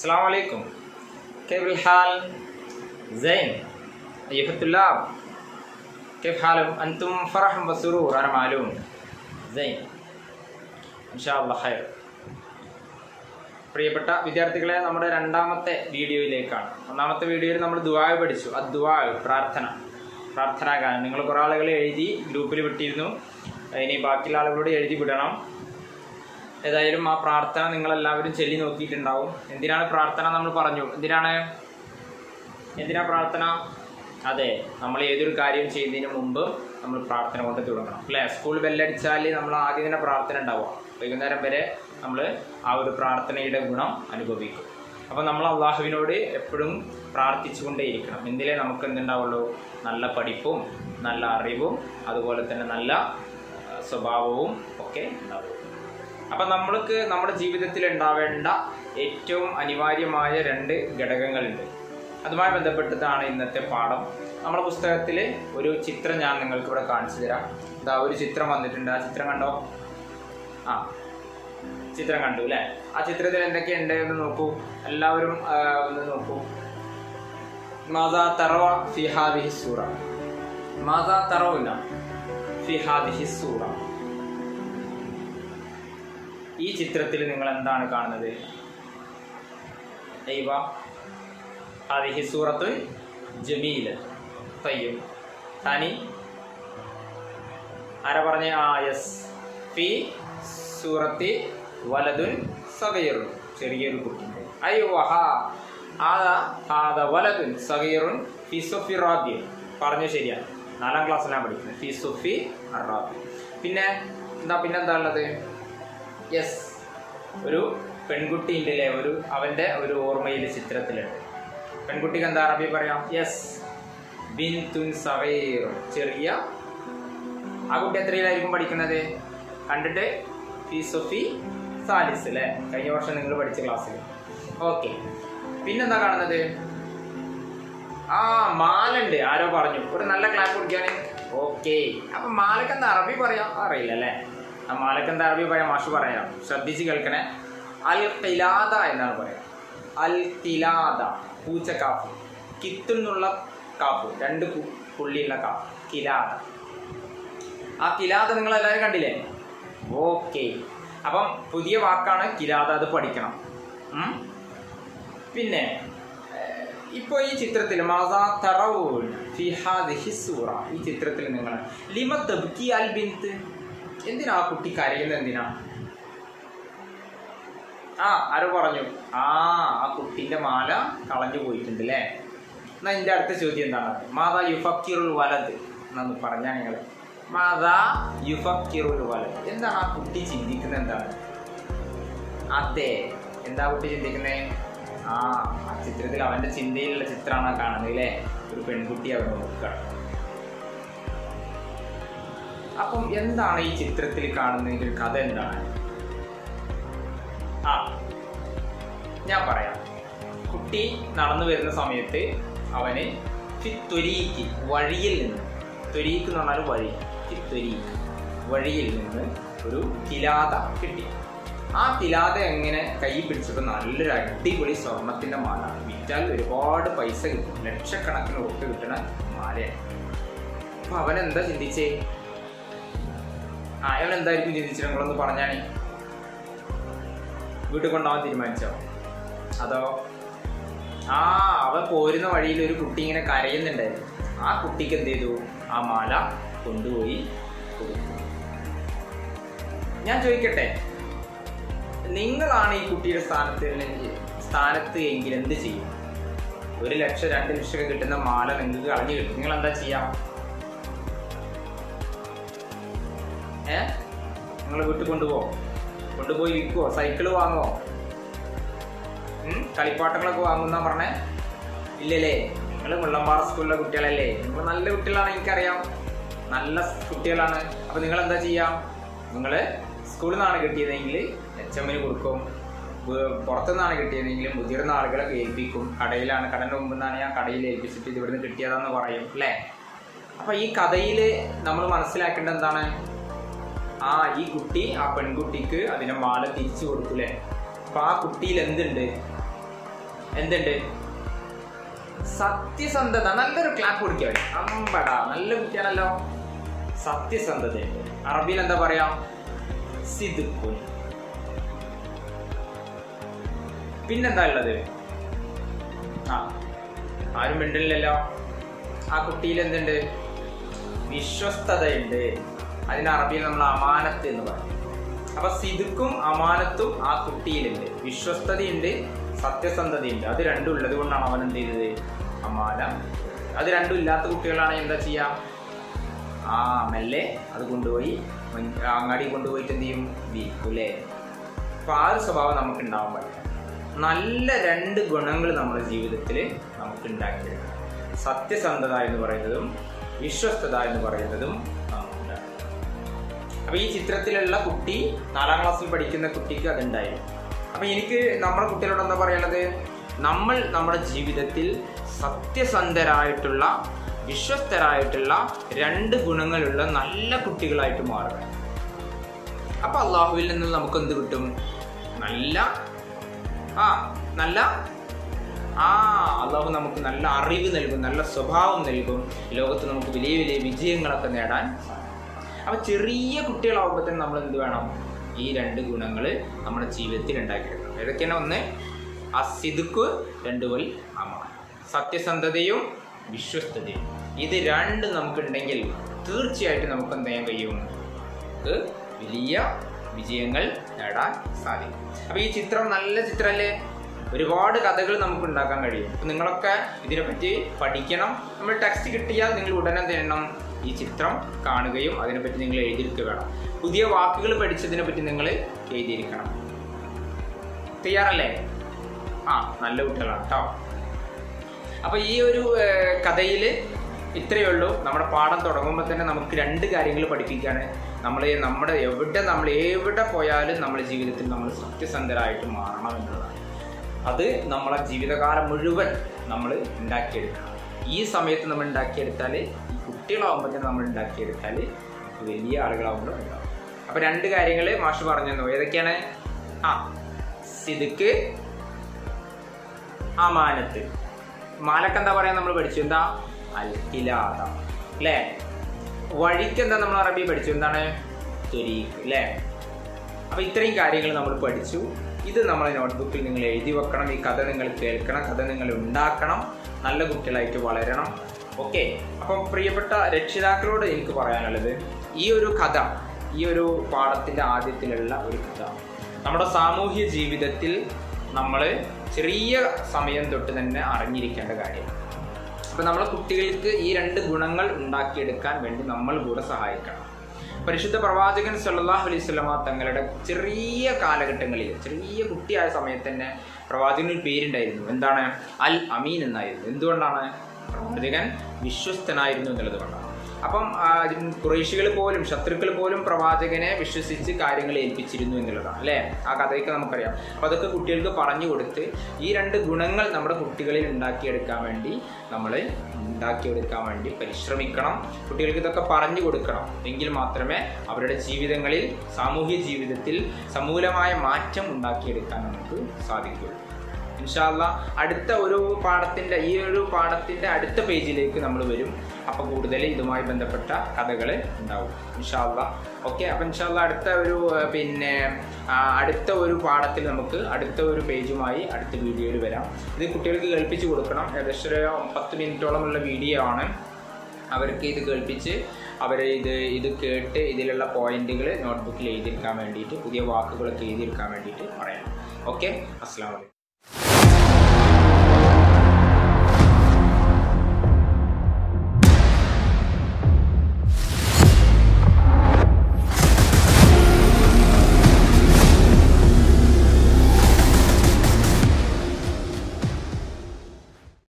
अस्सलाम वालेकुम, कैफ़ हाल ज़ैन अय्युहत्तुल्लाब, कैफ़ हालुम अंतुम फ़रह व सुरूर अना मालूम ज़ैन ഇൻഷാഅല്ലാഹ് ഖൈർ. പ്രിയപ്പെട്ട വിദ്യാർത്ഥികളെ, നമ്മുടെ രണ്ടാമത്തെ വീഡിയോയിലേക്കാണ്. ഒന്നാമത്തെ വീഡിയോയിൽ നമ്മൾ ദുആ പഠിച്ചു. ദുആ പ്രാർത്ഥനാ ഗാനം നിങ്ങൾ കുറേ ആളുകൾ എഴുതി ഗ്രൂപ്പിൽ വിട്ടിരുന്നു. ഇനി ബാക്കിയുള്ള ആളുകളോട് എഴുതി വിടണം. ഏതായാലും ആ പ്രാർത്ഥന നിങ്ങളെല്ലാവരും ചൊല്ലി നോക്കിയിട്ടുണ്ടാവും. എന്തിനാണ് പ്രാർത്ഥന നമ്മൾ പറഞ്ഞു. എന്തിനാ പ്രാർത്ഥന? അതെ, നമ്മൾ ഏതൊരു കാര്യം ചെയ്യുന്നതിന് മുമ്പ് നമ്മൾ പ്രാർത്ഥന കൊണ്ട് തുടങ്ങണം അല്ലേ. സ്കൂൾ ബെല്ലടിച്ചാൽ നമ്മൾ ആദ്യം തന്നെ പ്രാർത്ഥന ഉണ്ടാവുക. വൈകുന്നേരം വരെ നമ്മൾ ആ ഒരു പ്രാർത്ഥനയുടെ ഗുണം അനുഭവിക്കും. അപ്പോൾ നമ്മൾ അള്ളാഹുവിനോട് എപ്പോഴും പ്രാർത്ഥിച്ചുകൊണ്ടേയിരിക്കണം. എന്തിലേ നമുക്ക് എന്തുണ്ടാവുള്ളൂ? നല്ല പഠിപ്പും നല്ല അറിവും അതുപോലെ തന്നെ നല്ല സ്വഭാവവും ഒക്കെ ഉണ്ടാവും. അപ്പം നമ്മൾക്ക് നമ്മുടെ ജീവിതത്തിൽ ഉണ്ടാവേണ്ട ഏറ്റവും അനിവാര്യമായ 2 ഘടകങ്ങളുണ്ട്. അതുമായി ബന്ധപ്പെട്ടതാണ് ഇന്നത്തെ പാഠം. നമ്മുടെ പുസ്തകത്തിൽ ഒരു ചിത്രം ഞാൻ നിങ്ങൾക്ക് ഇവിടെ കാണിച്ചു തരാം. ഇതാ ഒരു ചിത്രം വന്നിട്ടുണ്ട്. ആ ചിത്രം കണ്ടോ? ചിത്രം കണ്ടു അല്ലേ? ആ ചിത്രത്തിൽ എന്തൊക്കെയുണ്ട് എന്ന് നോക്കൂ. എല്ലാവരും ഒന്ന് നോക്കൂ. മാദാ തറവ ഫി ഹാദിഹി സൂറ. മാദാ തറവന ഫി ഹാദിഹി സൂറ. ഈ ചിത്രത്തിൽ നിങ്ങൾ എന്താണ് കാണുന്നത്? അയ്വ ഹാദിഹി സൂറത്ത് ജമീല തയ്യും താനി ആരാ പറഞ്ഞേ? യെസ്. ഫി സൂറത്തി വലതുൻ സഗീറുൻ, ചെറിയൊരു കുട്ടി. അയ്വഹ ഹാദ വലതുൻ സഗീറുൻ ഫി സുഫി റാബിയ. പറഞ്ഞു ശരിയാണ്. 4ാം ക്ലാസ്സിലാണ് പഠിക്കുന്നത്. ഫി സുഫി അറാബി. പിന്നെന്താ ഉള്ളത്? യെസ്, ഒരു പെൺകുട്ടി ഉണ്ടല്ലേ, അവൻ്റെ ഒരു ഓർമ്മയിൽ ചിത്രത്തിലുണ്ട്. പെൺകുട്ടിക്ക് എന്താ അറബി പറയാം? യെസ്, ബിൻതുൻ സഗീർ, ചെറിയ. ആ കുട്ടി എത്രയിലായിരിക്കും പഠിക്കുന്നത്? കണ്ടിട്ട് ഫി സുഫി സാലിസ് അല്ലേ, കഴിഞ്ഞ വർഷം നിങ്ങൾ പഠിച്ച ക്ലാസ്സിൽ. ഓക്കെ, പിന്നെന്താ കാണുന്നത്? മാലുണ്ട്. ആരോ പറഞ്ഞു ഒരു നല്ല ക്ലാപ്പ് കൊടുക്കുകയാണ്. ഓക്കെ, അപ്പം മാലക്ക് എന്താ അറബി പറയാം? അറിയില്ല അല്ലേ? ആ മാലക്ക് എന്താ അറബി പറയാം? മാഷ് പറയാം, ശ്രദ്ധിച്ച് കേൾക്കണേ. അൽ ഖിലാദ എന്നാണ് പറയാം. അൽ ഖിലാദ, പൂച്ചക്കാപ്പ്. കിത്തുന്നുള്ള കാപ്പ്, 2 പുള്ളിയുള്ള കാപ്പ്, ഖിലാദ. ആ ഖിലാദ നിങ്ങൾ എല്ലാവരും കണ്ടില്ലേ? ഓക്കെ, അപ്പം പുതിയ വാക്കാണ് ഖിലാദ, അത് പഠിക്കണം. പിന്നെ ഇപ്പോൾ ഈ ചിത്രത്തിൽ മാസാ തറവൂൻ ഫി ഹാദിഹി സൂറ, ഈ ചിത്രത്തിൽ നിങ്ങൾ ലിമ തബ്കി അൽ ബിൻത്, എന്തിനാ ആ കുട്ടി കരയുന്നത്? എന്തിനാ? ആരോ പറഞ്ഞു ആ കുട്ടിന്റെ മാല കളഞ്ഞു പോയിട്ടുണ്ട് അല്ലേ. എന്നാ എൻ്റെ അടുത്ത ചോദ്യം എന്താണ്? മാതാ യുഫക്കിറുൽ വലത് എന്നൊന്ന് പറഞ്ഞാൽ നിങ്ങൾ. മാതാ യുഫക്കിറുൽ വലത്, എന്താണ് ആ കുട്ടി ചിന്തിക്കുന്നത്? എന്താണ്? അതെ, എന്താ കുട്ടി ചിന്തിക്കുന്നത്? ആ ചിത്രത്തിൽ അവന്റെ ചിന്തയിലുള്ള ചിത്രമാണ് കാണുന്നത് അല്ലേ. ഒരു പെൺകുട്ടി അവിടെ നോക്കുകയാണ്. അപ്പം എന്താണ് ഈ ചിത്രത്തിൽ കാണുന്നതിന്റെ കഥ? എന്താണ്? ഞാൻ പറയാം. കുട്ടി നടന്നു വരുന്ന സമയത്ത് അവന് ത്വരീക്ക്, വഴിയിൽ നിന്ന്, ത്വരീക്ക് എന്ന് പറഞ്ഞാൽ വഴി, ത്വരീക്ക് വഴിയിൽ നിന്ന് ഒരു തിലാത കിട്ടി. ആ തിലാത എങ്ങനെ കൈ പിടിച്ചപ്പോൾ നല്ലൊരു അടിപൊളി സ്വർണത്തിന്റെ മാല, വിറ്റാൽ ഒരുപാട് പൈസ കിട്ടും, ലക്ഷക്കണക്കിന് ഉറുപ്പ് കിട്ടുന്ന മാലയാണ്. അപ്പൊ അവനെന്താ ചിന്തിച്ചേ? അവനെന്തായിരിക്കും ചിന്തിച്ചത്? നിങ്ങളൊന്ന് പറഞ്ഞാണേ. വീട്ടിൽ കൊണ്ടുപോകാൻ തീരുമാനിച്ചോ? അതോ അവൻ പോരുന്ന വഴിയിൽ ഒരു കുട്ടി ഇങ്ങനെ കരയുന്നുണ്ടായിരുന്നു. ആ കുട്ടിക്ക് എന്ത് ചെയ്തു? ആ മാല കൊണ്ടുപോയി കൊടുത്തു. ഞാൻ ചോദിക്കട്ടെ, നിങ്ങളാണ് ഈ കുട്ടിയുടെ സ്ഥാനത്ത് എങ്കിൽ എന്ത് ചെയ്യും? 1 ലക്ഷം 2 ലക്ഷം കിട്ടുന്ന മാല നിങ്ങൾക്ക് കളഞ്ഞു കിട്ടും. നിങ്ങൾ എന്താ ചെയ്യാം? നിങ്ങൾ വീട്ടിൽ കൊണ്ടുപോയി വിൽക്കുവോ? സൈക്കിള് വാങ്ങുവോ? കളിപ്പാട്ടങ്ങളൊക്കെ വാങ്ങുന്ന പറഞ്ഞേ? ഇല്ലല്ലേ? നിങ്ങൾ മുള്ളമ്പാറ സ്കൂളിലെ കുട്ടികളല്ലേ? നിങ്ങൾ നല്ല കുട്ടികളാണ്, എനിക്കറിയാം, നല്ല കുട്ടികളാണ്. അപ്പൊ നിങ്ങൾ എന്താ ചെയ്യാം? നിങ്ങൾ സ്കൂളിൽ നിന്നാണ് കിട്ടിയതെങ്കിൽ HMന് കൊടുക്കും. പുറത്തുനിന്നാണ് കിട്ടിയതെങ്കിൽ മുതിർന്ന ആളുകളൊക്കെ ഏൽപ്പിക്കും. കടന്റെ മുമ്പ് നിന്നാണ് ഞാൻ കടയിൽ ഏൽപ്പിച്ചിട്ട് ഇത് ഇവിടുന്ന് കിട്ടിയതാന്ന് പറയും അല്ലേ. അപ്പൊ ഈ കഥയിൽ നമ്മൾ മനസ്സിലാക്കേണ്ടത് എന്താണ്? ഈ കുട്ടി ആ പെൺകുട്ടിക്ക് അതിനെ മാല തിരിച്ചു കൊടുക്കൂലേ. അപ്പൊ ആ കുട്ടിയിൽ എന്തുണ്ട്? എന്തുണ്ട്? സത്യസന്ധത. നല്ലൊരു ക്ലാപ്പ് കൊടുക്കുക. അമ്പടാ, നല്ല കുട്ടിയാണല്ലോ. സത്യസന്ധതയുണ്ട്. അറബിയിൽ എന്താ പറയാ? സിദ്ഖുൻ. പിന്നെന്താ ഉള്ളത്? ആരും മിണ്ടില്ലല്ലോ. ആ കുട്ടിയിൽ എന്തുണ്ട്? വിശ്വസ്തതയുണ്ട്. അതിന് അറബിയിൽ നമ്മൾ അമാനത്ത് എന്ന് പറയും. അപ്പൊ സിദ്ഖും അമാനത്തും ആ കുട്ടിയിലുണ്ട്. വിശ്വസ്തതയുണ്ട്, സത്യസന്ധതയുണ്ട്. അത് രണ്ടും ഉള്ളത് കൊണ്ടാണ് അവൻ എന്ത് ചെയ്തത്? അമാന. അത് രണ്ടും ഇല്ലാത്ത കുട്ടികളാണെങ്കിൽ എന്താ ചെയ്യാ? മെല്ലെ അത് കൊണ്ടുപോയി അങ്ങാടി കൊണ്ടുപോയിട്ട് എന്ത് ചെയ്യും? വിൽക്കും അല്ലേ? അപ്പൊ ആ ഒരു സ്വഭാവം നമുക്ക് ഉണ്ടാവാൻ പറ്റില്ല. നല്ല 2 ഗുണങ്ങൾ നമ്മുടെ ജീവിതത്തിൽ നമുക്ക് ഉണ്ടാക്കിയെടുക്കണം. സത്യസന്ധത എന്ന് പറയുന്നതും വിശ്വസ്തത എന്ന് പറയുന്നതും നമുക്കുണ്ടാകും. അപ്പൊ ഈ ചിത്രത്തിലുള്ള കുട്ടി 4ാം ക്ലാസ്സിൽ പഠിക്കുന്ന കുട്ടിക്ക് അതുണ്ടായിരുന്നു. അപ്പൊ എനിക്ക് നമ്മുടെ കുട്ടികളോട് എന്താ പറയാനുള്ളത്? നമ്മൾ നമ്മുടെ ജീവിതത്തിൽ സത്യസന്ധരായിട്ടുള്ള, വിശ്വസ്തരായിട്ടുള്ള 2 ഗുണങ്ങളുള്ള നല്ല കുട്ടികളായിട്ട് മാറുക. അപ്പൊ അള്ളാഹുവിൽ നിന്ന് നമുക്ക് എന്ത് കിട്ടും? അള്ളാഹു നമുക്ക് നല്ല അറിവ് നൽകും, നല്ല സ്വഭാവം നൽകും. ലോകത്ത് നമുക്ക് വലിയ വലിയ വിജയങ്ങളൊക്കെ നേടാൻ സാധിക്കും. അപ്പൊ ചെറിയ കുട്ടികളാവുമ്പോൾ തന്നെ നമ്മൾ എന്ത് വേണം? ഈ 2 ഗുണങ്ങൾ നമ്മുടെ ജീവിതത്തിൽ ഉണ്ടാക്കിയെടുക്കണം. ഏതൊക്കെയാണ്? ഒന്ന് അസിദ്ഖ്, 2 വൽ അമാന. സത്യസന്ധതയും വിശ്വസ്തതയും. ഇത് 2 നമുക്കുണ്ടെങ്കിൽ തീർച്ചയായിട്ടും നമുക്ക് എന്ത് ചെയ്യാൻ കഴിയും? വലിയ വിജയങ്ങൾ നേടാൻ സാധിക്കും. അപ്പൊ ഈ ചിത്രം നല്ല ചിത്രമല്ലേ? ഒരുപാട് കഥകൾ നമുക്ക് ഉണ്ടാക്കാൻ കഴിയും. അപ്പൊ നിങ്ങളൊക്കെ ഇതിനെപ്പറ്റി പഠിക്കണം. നമ്മൾ ടെക്സ്റ്റ് കിട്ടിയാൽ നിങ്ങൾ ഉടനെ ചെയ്യണം, ഈ ചിത്രം കാണുകയും അതിനെപ്പറ്റി നിങ്ങൾ എഴുതിയിരിക്കുക വേണം. പുതിയ വാക്കുകൾ പഠിച്ചതിനെ പറ്റി നിങ്ങൾ എഴുതിയിരിക്കണം. തയ്യാറല്ലേ? നല്ല കുട്ടികളാണ് കേട്ടോ. അപ്പൊ ഈ ഒരു കഥയിൽ ഇത്രയേ ഉള്ളൂ. നമ്മുടെ പാഠം തുടങ്ങുമ്പോൾ തന്നെ നമുക്ക് 2 കാര്യങ്ങൾ പഠിപ്പിക്കുകയാണ്. നമ്മൾ എവിടെ പോയാലും നമ്മുടെ ജീവിതത്തിൽ നമ്മൾ സത്യസന്ധരായിട്ട് മാറണം എന്നുള്ളതാണ്. അത് നമ്മളെ ജീവിതകാലം മുഴുവൻ നമ്മൾ ഉണ്ടാക്കിയെടുക്കണം. ഈ സമയത്ത് നമ്മൾ ഉണ്ടാക്കിയെടുത്താൽ, ഈ കുട്ടികളാവുമ്പോൾ തന്നെ നമ്മൾ ഉണ്ടാക്കിയെടുത്താൽ വലിയ ആളുകളാവുമ്പോൾ ഉണ്ടാവും. അപ്പൊ 2 കാര്യങ്ങൾ മാഷ് പറഞ്ഞു. ഏതൊക്കെയാണ്? സിദ്ഖ്, അമാനത്ത്. മാലക്ക് എന്താ പറയാ? നമ്മൾ പഠിച്ചു എന്താ? അൽ-ഖിലാദ അല്ലേ? വഴിക്ക് എന്താ നമ്മൾ അറബി പഠിച്ചു? എന്താണ്? തുരീഖ് അല്ലേ? അപ്പൊ ഇത്രയും കാര്യങ്ങൾ നമ്മൾ പഠിച്ചു. ഇത് നമ്മളെ നോട്ട്ബുക്കിൽ നിങ്ങൾ എഴുതി വെക്കണം. ഈ കഥ നിങ്ങൾ കേൾക്കണം, കഥ നിങ്ങൾ ഉണ്ടാക്കണം, നല്ല കുട്ടികളായിട്ട് വളരണം. ഓക്കെ. അപ്പം പ്രിയപ്പെട്ട രക്ഷിതാക്കളോട് എനിക്ക് പറയാനുള്ളത്, ഈ ഒരു കഥ, ഈ ഒരു പാഠത്തിന്റെ ആദ്യത്തിലുള്ള ഒരു കഥ നമ്മുടെ സാമൂഹ്യ ജീവിതത്തിൽ നമ്മൾ ചെറിയ സമയം തൊട്ട് തന്നെ അറിഞ്ഞിരിക്കേണ്ട കാര്യമാണ്. അപ്പൊ നമ്മളെ കുട്ടികൾക്ക് ഈ 2 ഗുണങ്ങൾ ഉണ്ടാക്കിയെടുക്കാൻ വേണ്ടി നമ്മൾ കൂടെ സഹായിക്കണം. പരിശുദ്ധ പ്രവാചകൻ സല്ലല്ലാഹു അലൈഹി വസല്ലമ തങ്ങളുടെ ചെറിയ കാലഘട്ടങ്ങളിൽ, ചെറിയ കുട്ടിയായ സമയത്ത് തന്നെ പ്രവാചകന് പേരുണ്ടായിരുന്നു. എന്താണ്? അൽ അമീൻ എന്നായിരുന്നു. എന്തുകൊണ്ടാണ്? പ്രവാചകൻ വിശ്വസ്തനായിരുന്നു എന്നുള്ളത് കൊണ്ടാണ്. അപ്പം ഖുറൈശികൾ പോലും, ശത്രുക്കൾ പോലും പ്രവാചകനെ വിശ്വസിച്ച് കാര്യങ്ങൾ ഏൽപ്പിച്ചിരുന്നു എന്നുള്ളതാണ് അല്ലേ? ആ കഥയൊക്കെ നമുക്കറിയാം. അപ്പൊ അതൊക്കെ കുട്ടികൾക്ക് പറഞ്ഞു കൊടുത്ത് ഈ 2 ഗുണങ്ങൾ നമ്മുടെ കുട്ടികളിൽ ഉണ്ടാക്കിയെടുക്കാൻ വേണ്ടി പരിശ്രമിക്കണം. കുട്ടികൾക്ക് ഇതൊക്കെ പറഞ്ഞു കൊടുക്കണം. എങ്കിൽ മാത്രമേ അവരുടെ ജീവിതങ്ങളിൽ, സാമൂഹ്യ ജീവിതത്തിൽ സമൂലമായ മാറ്റം ഉണ്ടാക്കിയെടുക്കാൻ നമുക്ക് സാധിക്കുകയുള്ളൂ. ഇൻഷാ അല്ലാഹ് അടുത്ത ഒരു പാഠത്തിന്റെ, ഈ ഒരു പാഠത്തിന്റെ അടുത്ത പേജിലേക്ക് നമ്മൾ വരും. അപ്പൊ കൂടുതൽ ഇതുമായി ബന്ധപ്പെട്ട കഥകൾ ഉണ്ടാവും ഇൻഷാ അല്ലാഹ്. ഓക്കെ. അപ്പൊ ഇൻഷാ അല്ലാഹ് അടുത്ത ഒരു പാഠത്തിൽ നമുക്ക് അടുത്ത ഒരു പേജുമായി അടുത്ത വീഡിയോയിൽ വരാം. ഇത് കുട്ടികൾക്ക് കേൾപ്പിച്ച് കൊടുക്കണം. ഏകദേശം 10 മിനിറ്റോളമുള്ള വീഡിയോ ആണ്. അവർക്ക് ഇത് കേൾപ്പിച്ച് ഇത് കേട്ട് ഇതിലുള്ള പോയിന്റുകൾ നോട്ട്ബുക്കിൽ എഴുതിയെടുക്കാൻ വേണ്ടിയിട്ട്, പുതിയ വാക്കുകളൊക്കെ എഴുതിയെടുക്കാൻ വേണ്ടിയിട്ട് പറയാം. ഓക്കെ. അസ്സലാമു അലൈക്കും.